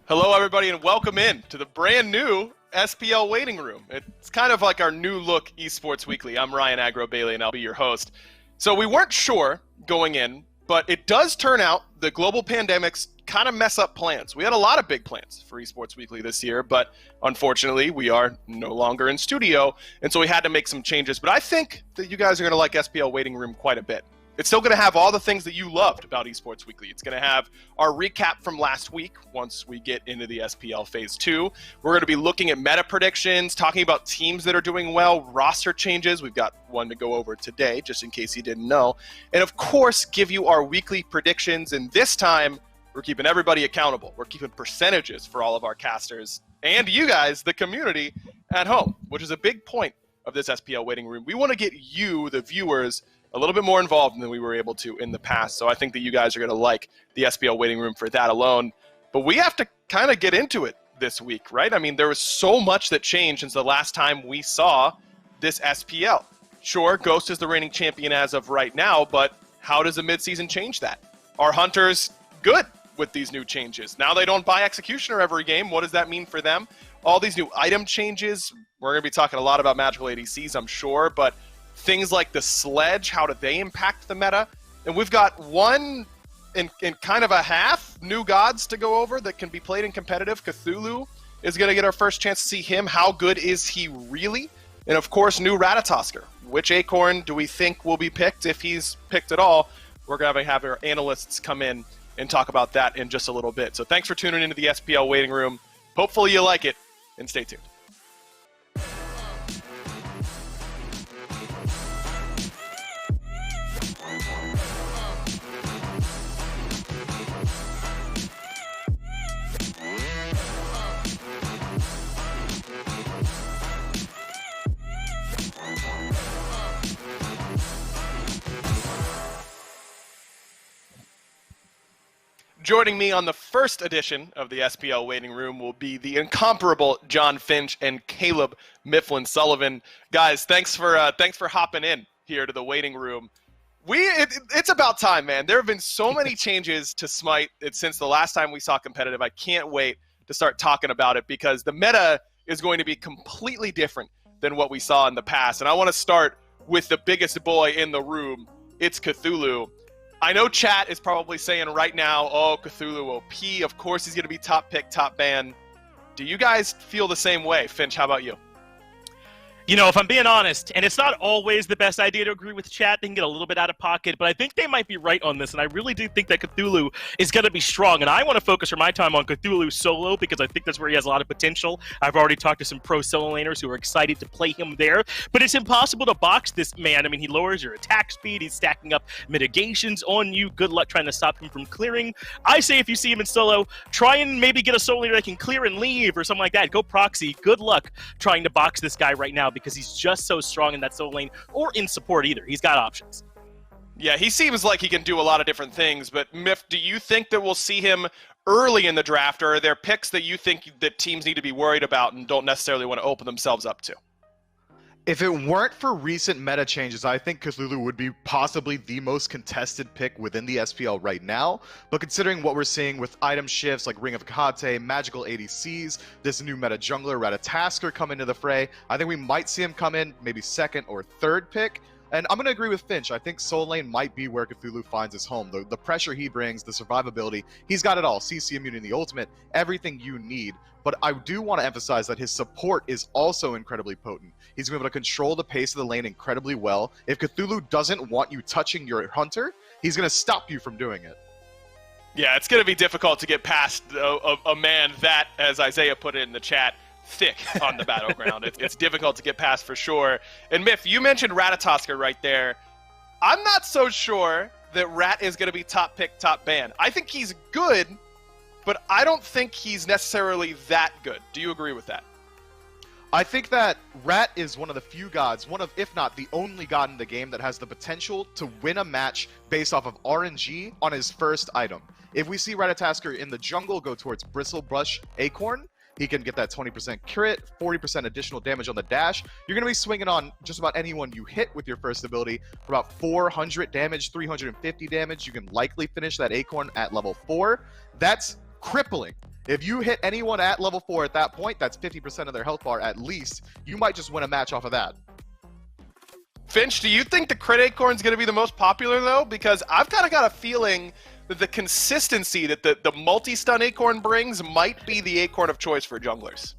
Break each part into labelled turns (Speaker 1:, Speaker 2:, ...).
Speaker 1: Hello, everybody, and welcome in to the brand new SPL Waiting Room. It's kind of like our new look Esports Weekly. I'm Ryan Agro-Bailey, and I'll be your host. So we weren't sure going in, but it does turn out the global pandemics kind of mess up plans. We had a lot of big plans for Esports Weekly this year, but unfortunately, we are no longer in studio, and so we had to make some changes. But I think that you guys are going to like SPL Waiting Room quite a bit. It's still going to have all the things that you loved about Esports Weekly. It's going to have our recap from last week once we get into the SPL Phase 2. We're going to be looking at meta predictions, talking about teams that are doing well, roster changes. We've got one to go over today, just in case you didn't know. And of course, give you our weekly predictions. And this time, we're keeping everybody accountable. We're keeping percentages for all of our casters and you guys, the community, at home, which is a big point of this SPL Waiting Room. We want to get you, the viewers, a little bit more involved than we were able to in the past. So I think that you guys are going to like the SPL Waiting Room for that alone. But we have to kind of get into it this week, right? I mean, there was so much that changed since the last time we saw this SPL. Sure, Ghost is the reigning champion as of right now, but how does the midseason change that? Are Hunters good with these new changes? Now they don't buy Executioner every game. What does that mean for them? All these new item changes. We're going to be talking a lot about magical ADCs, I'm sure, but things like the sledge, how do they impact the meta? And we've got one in kind of a half new gods to go over that can be played in competitive. Cthulhu is going to get our first chance to see him. How good is he really? And of course, new Ratatosker. Which Acorn do we think will be picked, if he's picked at all? We're going to have our analysts come in and talk about that in just a little bit. So thanks for tuning into the SPL Waiting Room. Hopefully you like it, and stay tuned. Joining me on the first edition of the SPL Waiting Room will be the incomparable John Finch and Caleb Mifflin-Sullivan. Guys, thanks for hopping in here to the waiting room. It's about time, man. There have been so many changes to SMITE since the last time we saw competitive. I can't wait to start talking about it because the meta is going to be completely different than what we saw in the past. And I want to start with the biggest boy in the room. It's Cthulhu. I know chat is probably saying right now, oh, Cthulhu OP. Of course he's going to be top pick, top ban. Do you guys feel the same way? Finch, how about you?
Speaker 2: You know, if I'm being honest, and it's not always the best idea to agree with chat, they can get a little bit out of pocket, but I think they might be right on this, and I really do think that Cthulhu is going to be strong, and I want to focus for my time on Cthulhu solo, because I think that's where he has a lot of potential. I've already talked to some pro solo laners who are excited to play him there, but it's impossible to box this man. I mean, he lowers your attack speed, he's stacking up mitigations on you. Good luck trying to stop him from clearing. I say if you see him in solo, try and maybe get a solo laner that can clear and leave, or something like that. Go proxy. Good luck trying to box this guy right now, because he's just so strong in that solo lane, or in support either. He's got options.
Speaker 1: Yeah, he seems like he can do a lot of different things, but Miff, do you think that we'll see him early in the draft, or are there picks that you think that teams need to be worried about and don't necessarily want to open themselves up to?
Speaker 3: If it weren't for recent meta changes, I think Cthulhu would be possibly the most contested pick within the SPL right now. But considering what we're seeing with item shifts like Ring of Kate, magical ADCs, this new meta jungler, Ratatasker, come into the fray, I think we might see him come in maybe second or third pick. And I'm going to agree with Finch. I think solo lane might be where Cthulhu finds his home. The pressure he brings, the survivability, he's got it all. CC immunity, the ultimate, everything you need. But I do want to emphasize that his support is also incredibly potent. He's going to be able to control the pace of the lane incredibly well. If Cthulhu doesn't want you touching your hunter, he's going to stop you from doing it.
Speaker 1: Yeah, it's going to be difficult to get past a man that, as Isaiah put it in the chat, thick on the battleground. It's difficult to get past for sure. And Miff, you mentioned Ratatosker right there. I'm not so sure that Rat is going to be top pick, top ban. I think he's good, but I don't think he's necessarily that good. Do you agree with that?
Speaker 3: I think that Rat is one of the few gods, one of, if not the only god in the game that has the potential to win a match based off of RNG on his first item. If we see Ratatasker in the jungle go towards Bristlebrush Acorn, he can get that 20% crit, 40% additional damage on the dash. You're going to be swinging on just about anyone you hit with your first ability for about 400 damage, 350 damage. You can likely finish that Acorn at level 4. That's crippling. If you hit anyone at level 4 at that point, that's 50% of their health bar at least. You might just win a match off of that.
Speaker 1: Finch, do you think the Crit Acorn is going to be the most popular, though? Because I've kind of got a feeling that the consistency that the multi-stun Acorn brings might be the Acorn of choice for junglers.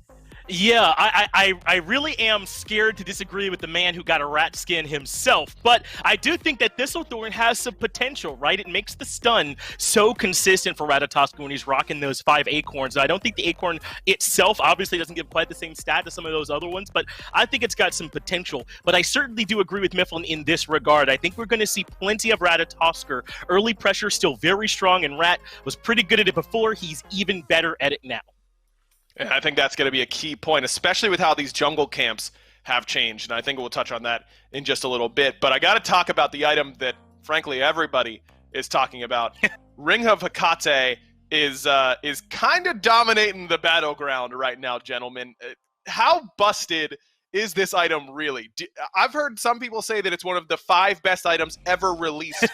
Speaker 2: Yeah, I really am scared to disagree with the man who got a rat skin himself, but I do think that Thistlethorn has some potential, right? It makes the stun so consistent for Ratatosk when he's rocking those 5 acorns. I don't think the acorn itself obviously doesn't give quite the same stat as some of those other ones, but I think it's got some potential. But I certainly do agree with Mifflin in this regard. I think we're going to see plenty of Ratatosker. Early pressure still very strong, and Rat was pretty good at it before. He's even better at it now.
Speaker 1: And I think that's going to be a key point, especially with how these jungle camps have changed. And I think we'll touch on that in just a little bit. But I got to talk about the item that, frankly, everybody is talking about. Ring of Hecate is kind of dominating the battleground right now, gentlemen. How busted is this item really? I've heard some people say that it's one of the 5 best items ever released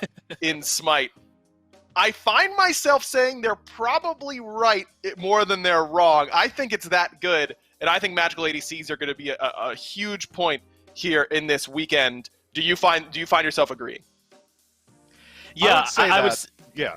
Speaker 1: in Smite. I find myself saying they're probably right more than they're wrong. I think it's that good, and I think magical ADCs are going to be a huge point here in this weekend. Do you find yourself agreeing?
Speaker 2: Yeah,
Speaker 3: I would say yeah.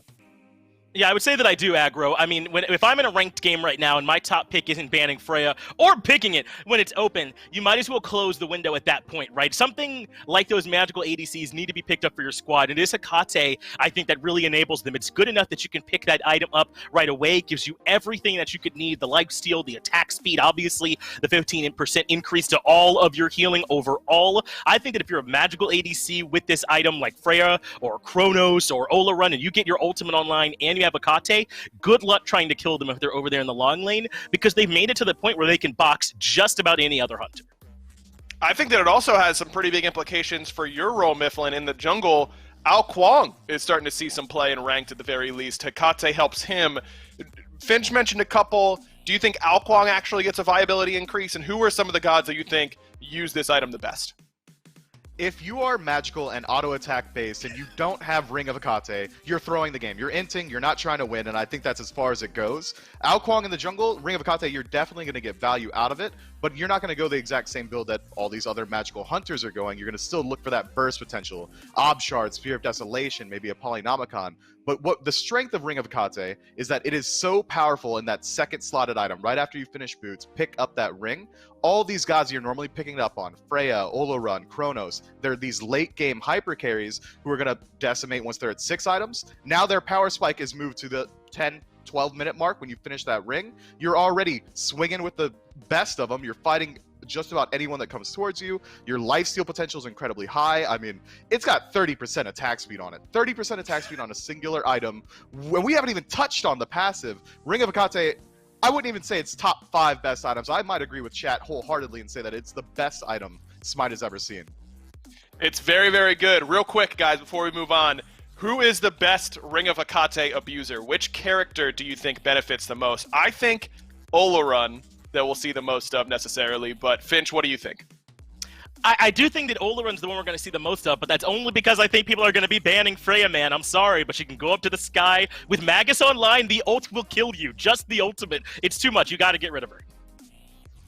Speaker 2: Yeah, I would say that I do, aggro. I mean, if I'm in a ranked game right now and my top pick isn't banning Freya or picking it when it's open, you might as well close the window at that point, right? Something like those magical ADCs need to be picked up for your squad. And this Hecate, I think that really enables them. It's good enough that you can pick that item up right away. It gives you everything that you could need, the lifesteal, the attack speed, obviously, the 15% increase to all of your healing overall. I think that if you're a magical ADC with this item like Freya or Kronos or Olarun and you get your ultimate online and you have Hecate, good luck trying to kill them if they're over there in the long lane, because they've made it to the point where they can box just about any other hunter.
Speaker 1: I think that it also has some pretty big implications for your role, Mifflin, in the jungle. Ao Kwang is starting to see some play in ranked at the very least. Hecate helps him. Finch mentioned a couple. Do you think Ao Kwang actually gets a viability increase? And who are some of the gods that you think use this item the best?
Speaker 3: If you are magical and auto-attack based and you don't have Ring of Hecate, you're throwing the game. You're inting, you're not trying to win, and I think that's as far as it goes. Ao Kwang in the jungle, Ring of Hecate, you're definitely going to get value out of it, but you're not going to go the exact same build that all these other magical hunters are going. You're going to still look for that burst potential. Ob Shard, Sphere of Desolation, maybe a Polynomicon. But what the strength of Ring of Hecate is that it is so powerful in that second slotted item. Right after you finish boots, pick up that ring. All these gods you're normally picking it up on, Freya, Olarun, Kronos, they're these late game hyper carries who are going to decimate once they're at 6 items. Now their power spike is moved to the 10, 12 minute mark when you finish that ring. You're already swinging with the best of them. You're fighting just about anyone that comes towards you. Your lifesteal potential is incredibly high. I mean, it's got 30% attack speed on it. 30% attack speed on a singular item. When we haven't even touched on the passive, Ring of Hecate, I wouldn't even say it's top 5 best items. I might agree with chat wholeheartedly and say that it's the best item Smite has ever seen.
Speaker 1: It's very, very good. Real quick, guys, before we move on, who is the best Ring of Hecate abuser? Which character do you think benefits the most? I think Olarun that we'll see the most of necessarily, but Finch, what do you think?
Speaker 2: I do think that Olarun's the one we're going to see the most of, but that's only because I think people are going to be banning Freya, man. I'm sorry, but she can go up to the sky. With Magus online, the ult will kill you. Just the ultimate. It's too much. You got to get rid of her.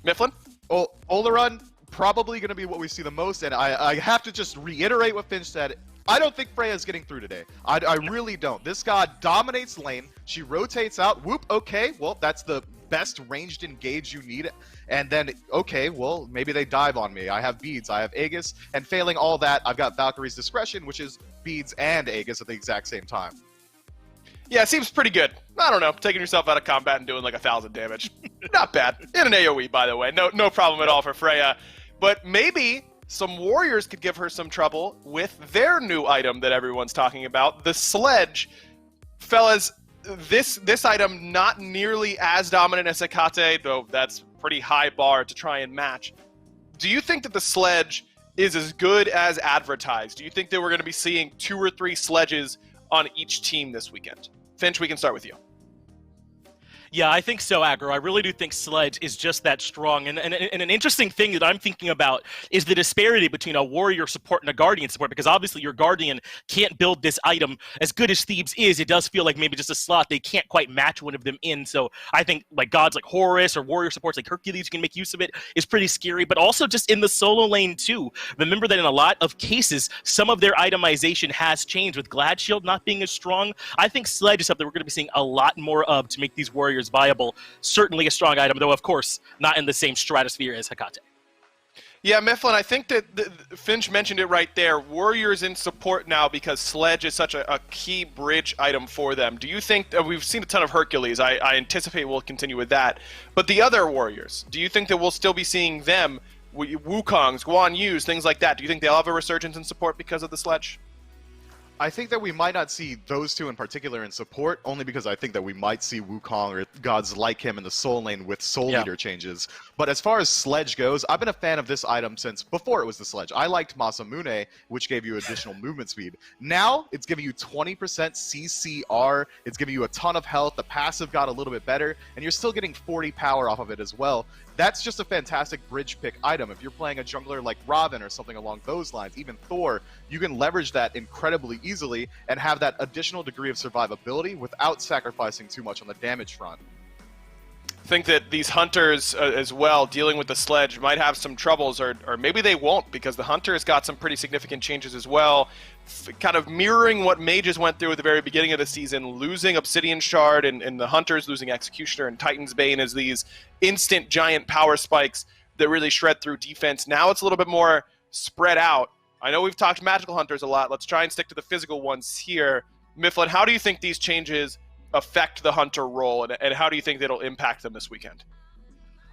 Speaker 1: Mifflin?
Speaker 3: Olarun, probably going to be what we see the most, and I have to just reiterate what Finch said. I don't think Freya's getting through today. I really don't. This god dominates lane. She rotates out. Whoop, okay, well, that's the best ranged engage you need. And then, okay, well, maybe they dive on me. I have beads, I have Aegis, and failing all that, I've got Valkyrie's Discretion, which is beads and Aegis at the exact same time.
Speaker 1: Yeah, it seems pretty good. I don't know, taking yourself out of combat and doing like 1,000 damage. Not bad. In an AoE, by the way. No problem at all for Freya. But maybe some warriors could give her some trouble with their new item that everyone's talking about, the Sledge. Fellas, this item not nearly as dominant as Hecate, though that's pretty high bar to try and match. Do you think that the Sledge is as good as advertised? Do you think that we're going to be seeing 2 or 3 sledges on each team this weekend? Finch, we can start with you.
Speaker 2: Yeah, I think so, Aggro. I really do think Sledge is just that strong. And an interesting thing that I'm thinking about is the disparity between a warrior support and a guardian support, because obviously your guardian can't build this item. As good as Thebes is, it does feel like maybe just a slot, they can't quite match one of them in. So I think like gods like Horus or warrior supports like Hercules who can make use of it is pretty scary. But also just in the solo lane too. Remember that in a lot of cases, some of their itemization has changed, with Glad Shield not being as strong. I think Sledge is something we're going to be seeing a lot more of to make these warriors viable. Certainly a strong item, though, of course, not in the same stratosphere as Hecate.
Speaker 1: Yeah, Mifflin, I think that Finch mentioned it right there. Warriors in support now because Sledge is such a key bridge item for them. Do you think we've seen a ton of Hercules? I anticipate we'll continue with that. But the other warriors, do you think that we'll still be seeing them, Wukongs, Guan Yus, things like that? Do you think they'll have a resurgence in support because of the Sledge?
Speaker 3: I think that we might not see those two in particular in support, only because I think that we might see Wukong or gods like him in the Soul Lane with Soul Leader changes. But as far as Sledge goes, I've been a fan of this item since before it was the Sledge. I liked Masamune, which gave you additional movement speed. Now, it's giving you 20% CCR, it's giving you a ton of health, the passive got a little bit better, and you're still getting 40 power off of it as well. That's just a fantastic bridge pick item. If you're playing a jungler like Robin or something along those lines, even Thor, you can leverage that incredibly easily and have that additional degree of survivability without sacrificing too much on the damage front.
Speaker 1: I think that these hunters as well, dealing with the Sledge, might have some troubles, or maybe they won't, because the hunter's got some pretty significant changes as well, kind of mirroring what mages went through at the very beginning of the season, losing Obsidian Shard and the hunters losing Executioner and Titan's Bane as these instant giant power spikes that really shred through defense. Now it's a little bit more spread out. I know we've talked magical hunters a lot. Let's try and stick to the physical ones here. Mifflin, how do you think these changes affect the hunter role, and how do you think that'll impact them this weekend?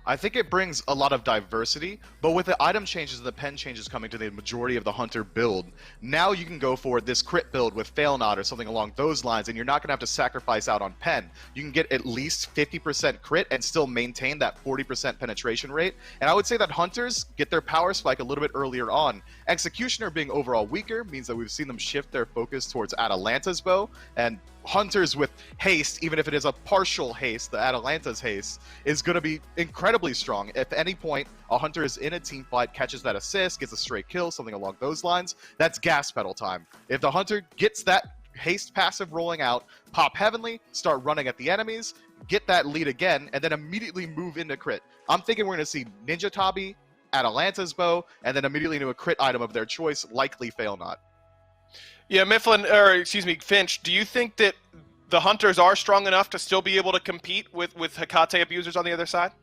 Speaker 3: I think it brings a lot of diversity, but with the item changes and the pen changes coming to the majority of the hunter build, now you can go for this crit build with Fail Not or something along those lines, and you're not going to have to sacrifice out on pen. You can get at least 50% crit and still maintain that 40% penetration rate. And I would say that hunters get their power spike a little bit earlier on. Executioner being overall weaker means that we've seen them shift their focus towards Atalanta's bow, and hunters with haste, even if it is a partial haste, the Atalanta's haste, is going to be incredibly strong. If at any point a hunter is in a team fight, catches that assist, gets a straight kill, something along those lines, that's gas pedal time. If the hunter gets that haste passive rolling out, pop Heavenly, start running at the enemies, get that lead again, and then immediately move into crit. I'm thinking we're going to see Ninja Tabi, Atalanta's bow, and then immediately into a crit item of their choice, likely Fail Not.
Speaker 1: Yeah, Mifflin, or excuse me, Finch, do you think that the hunters are strong enough to still be able to compete with Hecate abusers on the other side?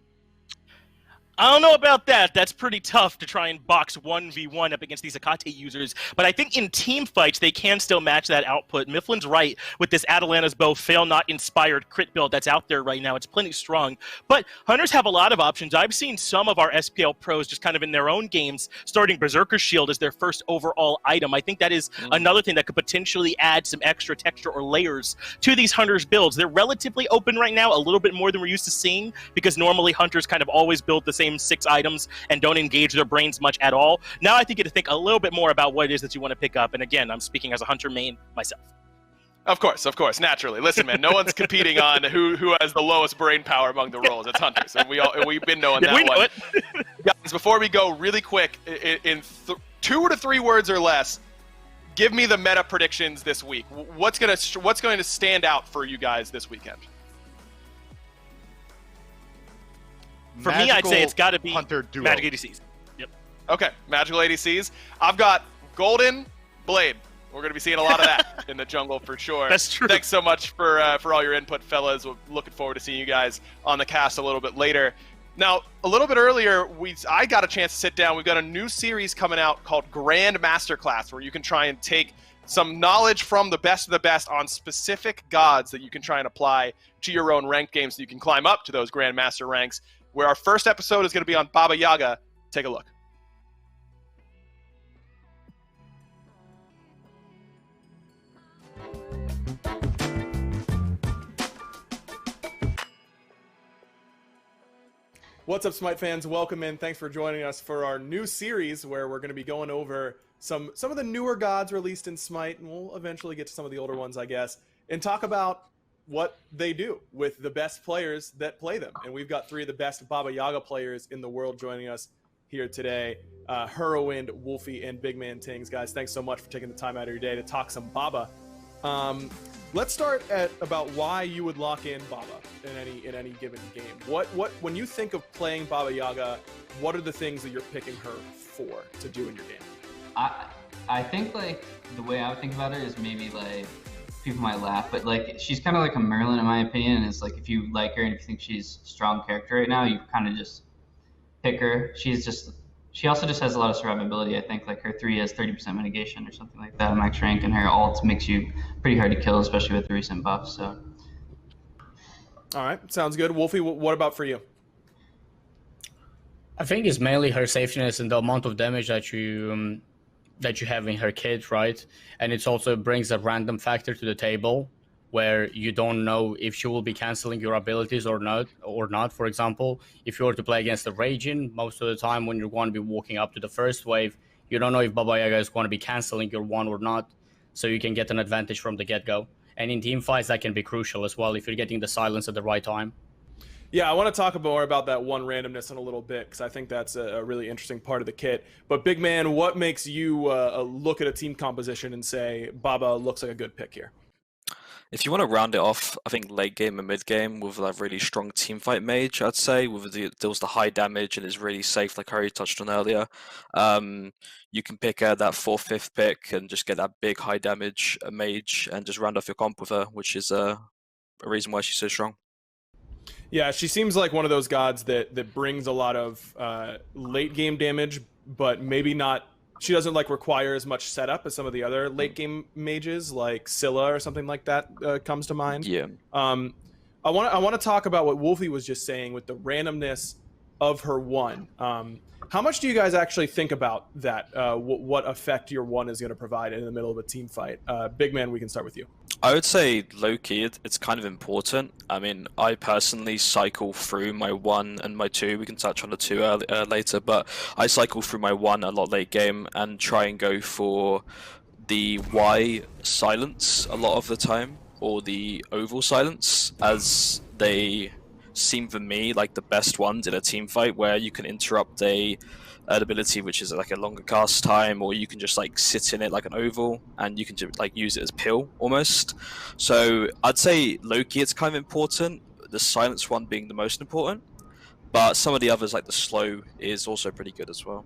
Speaker 2: I don't know about that. That's pretty tough to try and box 1v1 up against these Hecate users. But I think in team fights, they can still match that output. Mifflin's right with this Atalanta's Bow Fail Not inspired crit build that's out there right now. It's plenty strong. But hunters have a lot of options. I've seen some of our SPL pros just kind of in their own games starting Berserker Shield as their first overall item. I think that is another thing that could potentially add some extra texture or layers to these hunters builds. They're relatively open right now, a little bit more than we're used to seeing, because normally hunters kind of always build the same 6 items and don't engage their brains much at all. Now I think you have to think a little bit more about what it is that you want to pick up. And again, I'm speaking as a hunter main myself.
Speaker 1: Of course, naturally. Listen, man, no one's competing on who has the lowest brain power among the roles. It's hunters, and we've been knowing that
Speaker 2: we know
Speaker 1: one.
Speaker 2: It.
Speaker 1: Guys, before we go, really quick, in 2 to 3 words or less, give me the meta predictions this week. What's going to stand out for you guys this weekend?
Speaker 2: For me, I'd say it's got to be
Speaker 3: Hunter duo.
Speaker 2: Magic ADCs. Yep.
Speaker 1: Okay, magical ADCs. I've got Golden Blade. We're going to be seeing a lot of that in the jungle for sure.
Speaker 2: That's true.
Speaker 1: Thanks so much for all your input, fellas. We're looking forward to seeing you guys on the cast a little bit later. Now, a little bit earlier, I got a chance to sit down. We've got a new series coming out called Grand Masterclass, where you can try and take some knowledge from the best of the best on specific gods that you can try and apply to your own ranked games so you can climb up to those Grand Master ranks, where our first episode is going to be on Baba Yaga. Take a look.
Speaker 4: What's up, SMITE fans? Welcome in. Thanks for joining us for our new series where we're going to be going over some of the newer gods released in SMITE, and we'll eventually get to some of the older ones, I guess, and talk about what they do with the best players that play them. And we've got 3 of the best Baba Yaga players in the world joining us here today. Herwind, Wolfie, and Big Man Tings. Guys, thanks so much for taking the time out of your day to talk some Baba. Let's start at about why you would lock in Baba in any given game. What when you think of playing Baba Yaga, what are the things that you're picking her for to do in your game?
Speaker 5: I think like the way I would think about her is maybe like people might laugh, but like she's kind of like a Merlin in my opinion. And it's like if you like her and if you think she's a strong character right now, you kind of just pick her. She also just has a lot of survivability. I think like her 3 has 30% mitigation or something like that. Max rank, and her ult makes you pretty hard to kill, especially with the recent buffs. So.
Speaker 4: All right, sounds good. Wolfie, what about for you?
Speaker 6: I think it's mainly her safeness and the amount of damage that you have in her kit, right? And it also brings a random factor to the table where you don't know if she will be canceling your abilities or not. For example, if you were to play against the Raging, most of the time when you're going to be walking up to the first wave, you don't know if Baba Yaga is going to be canceling your one or not, so you can get an advantage from the get-go. And in team fights, that can be crucial as well if you're getting the silence at the right time.
Speaker 4: Yeah, I want to talk more about that one randomness in a little bit because I think that's a really interesting part of the kit. But Big Man, what makes you look at a team composition and say Baba looks like a good pick here?
Speaker 7: If you want to round it off, I think late game and mid game with like really strong team fight mage, I'd say, deals the high damage and is really safe, like Harry touched on earlier. You can pick that 4th, 5th pick and just get that big high damage mage and just round off your comp with her, which is a reason why she's so strong.
Speaker 4: Yeah, she seems like one of those gods that brings a lot of late game damage, but maybe not. She doesn't like require as much setup as some of the other late game mages, like Scylla or something like that comes to mind.
Speaker 7: Yeah.
Speaker 4: I want to talk about what Wolfie was just saying with the randomness of her one. How much do you guys actually think about that? What effect your one is going to provide in the middle of a team fight? Big Man, we can start with you.
Speaker 7: I would say low-key, it's kind of important. I mean, I personally cycle through my 1 and my 2. We can touch on the 2 later, but I cycle through my 1 a lot late game and try and go for the Y silence a lot of the time, or the oval silence, as they seem for me like the best ones in a team fight where you can interrupt an ability which is like a longer cast time, or you can just like sit in it like an oval and you can just like use it as pill almost. So I'd say low-key it's kind of important, the silence one being the most important, but some of the others like the slow is also pretty good as well.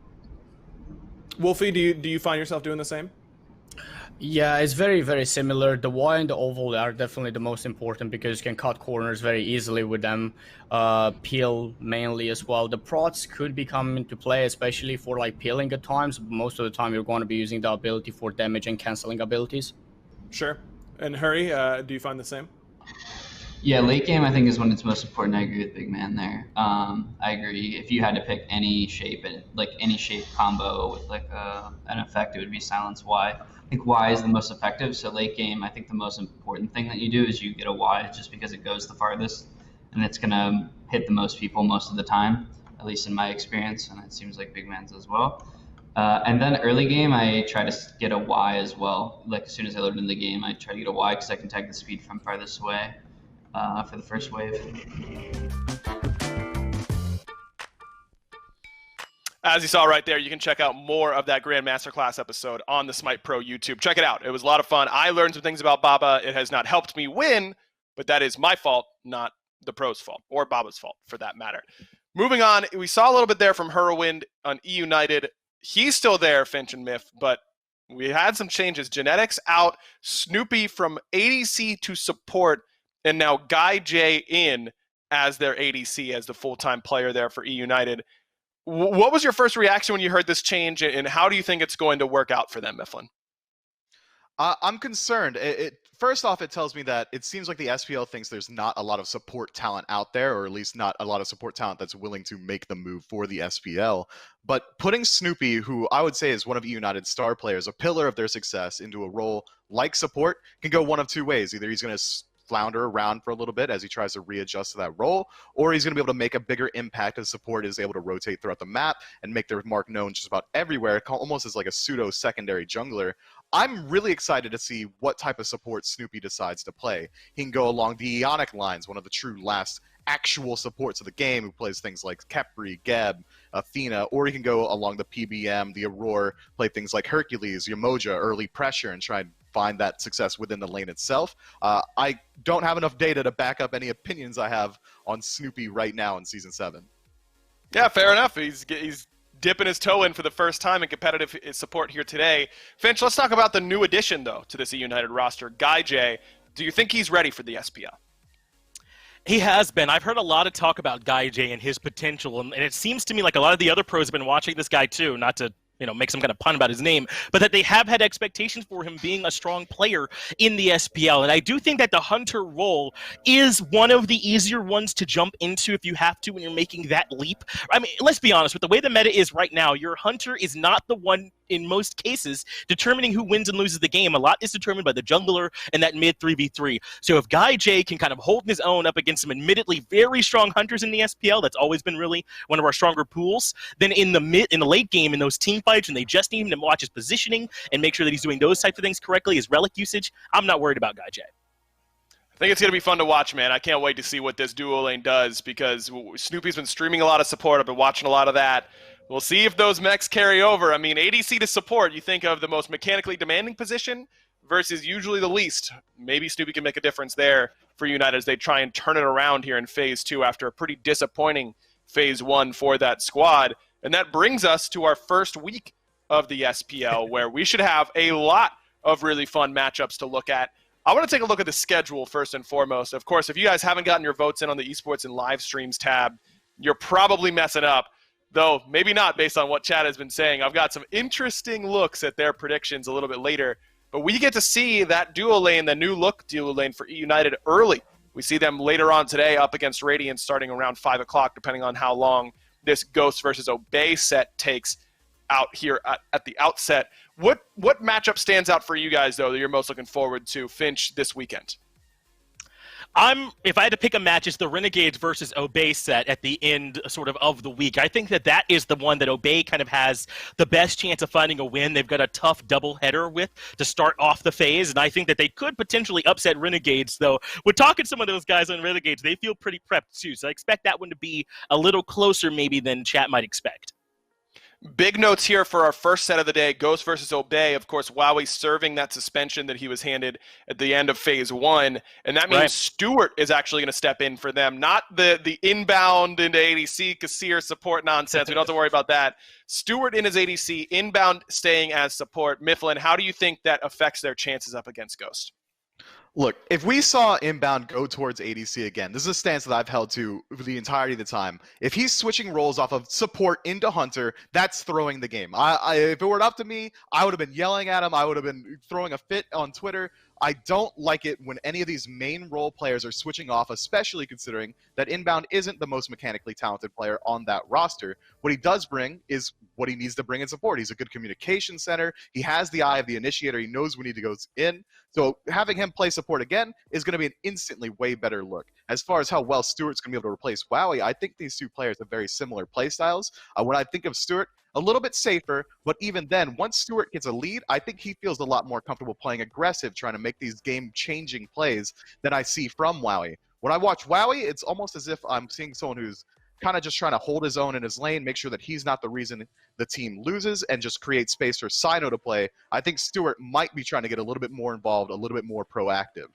Speaker 4: Wolfie, do you find yourself doing the same?
Speaker 6: Yeah, it's very, very similar. The Y and the oval are definitely the most important because you can cut corners very easily with them. Peel mainly as well. The prots could be coming into play, especially for like peeling at times. Most of the time you're going to be using the ability for damage and canceling abilities.
Speaker 4: Sure. And Hurry, do you find the same?
Speaker 5: Yeah, late game I think is when it's most important. I agree with Big Man there. I agree. If you had to pick any shape, like any shape combo with like an effect, it would be Silence Y. I think Y is the most effective. So late game, I think the most important thing that you do is you get a Y just because it goes the farthest, and it's gonna hit the most people most of the time, at least in my experience, and it seems like Big Man's as well. And then early game, I try to get a Y as well. Like as soon as I load in the game, I try to get a Y because I can tag the speed from farthest away. For the first wave.
Speaker 1: As you saw right there, you can check out more of that Grand Masterclass episode on the SMITEPro YouTube. Check it out. It was a lot of fun. I learned some things about Baba. It has not helped me win, but that is my fault, not the pro's fault, or Baba's fault for that matter. Moving on, we saw a little bit there from Herwind on E United. He's still there, Finch and Miff, but we had some changes. Genetics out, Snoopy from ADC to support, and now Guy J in as their ADC, as the full-time player there for E United. What was your first reaction when you heard this change, and how do you think it's going to work out for them, Mifflin?
Speaker 3: I'm concerned. First off, it tells me that it seems like the SPL thinks there's not a lot of support talent out there, or at least not a lot of support talent that's willing to make the move for the SPL. But putting Snoopy, who I would say is one of United's star players, a pillar of their success, into a role like support can go one of two ways. Either he's going to flounder around for a little bit as he tries to readjust to that role, or he's going to be able to make a bigger impact as support is able to rotate throughout the map and make their mark known just about everywhere, almost as like a pseudo secondary jungler. I'm really excited to see what type of support Snoopy decides to play. He can go along the Ionic lines, one of the true last actual supports of the game, who plays things like Kepri, Geb, Athena, or he can go along the PBM, the Aurora, play things like Hercules, Yamoja, early pressure, and try and find that success within the lane itself. I don't have enough data to back up any opinions I have on Snoopy right now in Season 7.
Speaker 1: Yeah, fair enough. He's dipping his toe in for the first time in competitive support here today. Finch, let's talk about the new addition, though, to this United roster, Guy J. Do you think he's ready for the SPL?
Speaker 2: He has been. I've heard a lot of talk about Guy J and his potential, and it seems to me like a lot of the other pros have been watching this guy too, not to make some kind of pun about his name, but that they have had expectations for him being a strong player in the SPL. And I do think that the Hunter role is one of the easier ones to jump into if you have to when you're making that leap. I mean, let's be honest, with the way the meta is right now, your Hunter is not the one in most cases determining who wins and loses the game. A lot is determined by the jungler and that mid 3v3. So if Guy J can kind of hold his own up against some admittedly very strong Hunters in the SPL, that's always been really one of our stronger pools, then in the late game, in those team fights, and they just need him to watch his positioning and make sure that he's doing those types of things correctly, his relic usage, I'm not worried about Guy J.
Speaker 1: I think it's going to be fun to watch, man. I can't wait to see what this duo lane does, because Snoopy's been streaming a lot of support. I've been watching a lot of that. We'll see if those mechs carry over. I mean, ADC to support, you think of the most mechanically demanding position versus usually the least. Maybe Snoopy can make a difference there for United as they try and turn it around here in Phase 2 after a pretty disappointing Phase 1 for that squad. And that brings us to our first week of the SPL, where we should have a lot of really fun matchups to look at. I want to take a look at the schedule first and foremost. Of course, if you guys haven't gotten your votes in on the Esports and Live Streams tab, you're probably messing up. Though, maybe not based on what Chad has been saying. I've got some interesting looks at their predictions a little bit later. But we get to see that duo lane, the new look duo lane for United early. We see them later on today up against Radiant starting around 5 o'clock, depending on how long this Ghost versus Obey set takes out here at the outset. What matchup stands out for you guys, though, that you're most looking forward to, Finch, this weekend?
Speaker 2: If I had to pick a match, it's the Renegades versus Obey set at the end of the week. I think that is the one that Obey kind of has the best chance of finding a win. They've got a tough doubleheader with to start off the phase, and I think that they could potentially upset Renegades, though. We're talking to some of those guys on Renegades. They feel pretty prepped, too, so I expect that one to be a little closer maybe than chat might expect.
Speaker 1: Big notes here for our first set of the day, Ghost versus Obey. Of course, Wowie serving that suspension that he was handed at the end of Phase 1. And that means Stewart is actually going to step in for them. Not the inbound into ADC, Kassir support nonsense. We don't have to worry about that. Stewart in his ADC, inbound staying as support. Mifflin, how do you think that affects their chances up against Ghost?
Speaker 3: Look, if we saw inbound go towards ADC again, this is a stance that I've held to for the entirety of the time. If he's switching roles off of support into Hunter, that's throwing the game. If it were up to me, I would have been yelling at him. I would have been throwing a fit on Twitter. I don't like it when any of these main role players are switching off, especially considering that inbound isn't the most mechanically talented player on that roster. What he does bring is what he needs to bring in support. He's a good communication center. He has the eye of the initiator. He knows when he goes in. So having him play support again is going to be an instantly way better look. As far as how well Stewart's going to be able to replace Wowie, I think these two players have very similar play styles. When I think of Stewart, a little bit safer, but even then, once Stewart gets a lead, I think he feels a lot more comfortable playing aggressive, trying to make these game-changing plays than I see from Wowie. When I watch Wowie, it's almost as if I'm seeing someone who's kind of just trying to hold his own in his lane, make sure that he's not the reason the team loses, and just create space for Sino to play. I think Stewart might be trying to get a little bit more involved, a little bit more proactive.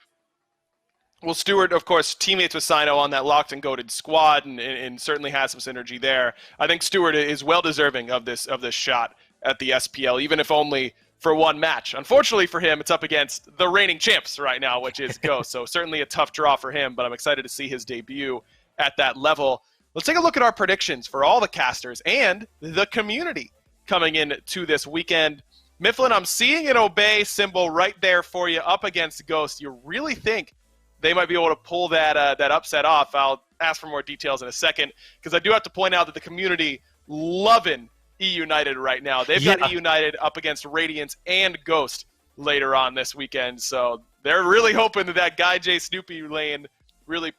Speaker 1: Well, Stewart, of course, teammates with Sino on that locked and goated squad, and certainly has some synergy there. I think Stewart is well deserving of this shot at the SPL, even if only for one match. Unfortunately for him, it's up against the reigning champs right now, which is Ghost. So certainly a tough draw for him, but I'm excited to see his debut at that level. Let's take a look at our predictions for all the casters and the community coming in to this weekend. Mifflin, I'm seeing an Obey symbol right there for you up against Ghost. You really think they might be able to pull that upset off? I'll ask for more details in a second, because I do have to point out that the community loving E-United right now. They've got E-United up against Radiance and Ghost later on this weekend, so they're really hoping that Guy J Snoopy lane really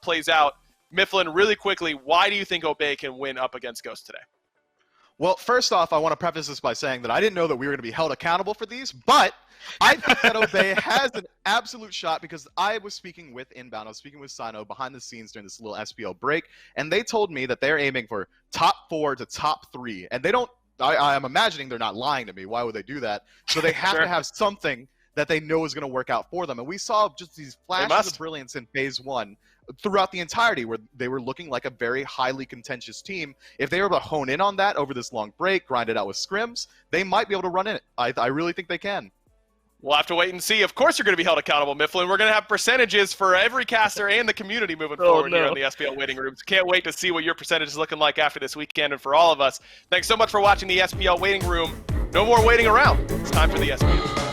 Speaker 1: plays out. Mifflin, really quickly, why do you think Obey can win up against Ghost today?
Speaker 3: Well, first off, I want to preface this by saying that I didn't know that we were going to be held accountable for these, but I think that Obey has an absolute shot because I was speaking with Inbound. I was speaking with Sino behind the scenes during this little SPL break, and they told me that they're aiming for top 4 to top 3. And they don't, I'm imagining they're not lying to me. Why would they do that? So they have to have something that they know is going to work out for them. And we saw just these flashes of brilliance in phase 1 throughout the entirety where they were looking like a very highly contentious team. If they were able to hone in on that over this long break, grind it out with scrims, they might be able to run in it. I really think they can.
Speaker 1: We'll have to wait and see. Of course you're going to be held accountable, Mifflin. We're going to have percentages for every caster and the community moving forward here on the SPL waiting rooms. Can't wait to see what your percentage is looking like after this weekend. And for all of us, thanks so much for watching the SPL waiting room. No more waiting around. It's time for the SPL.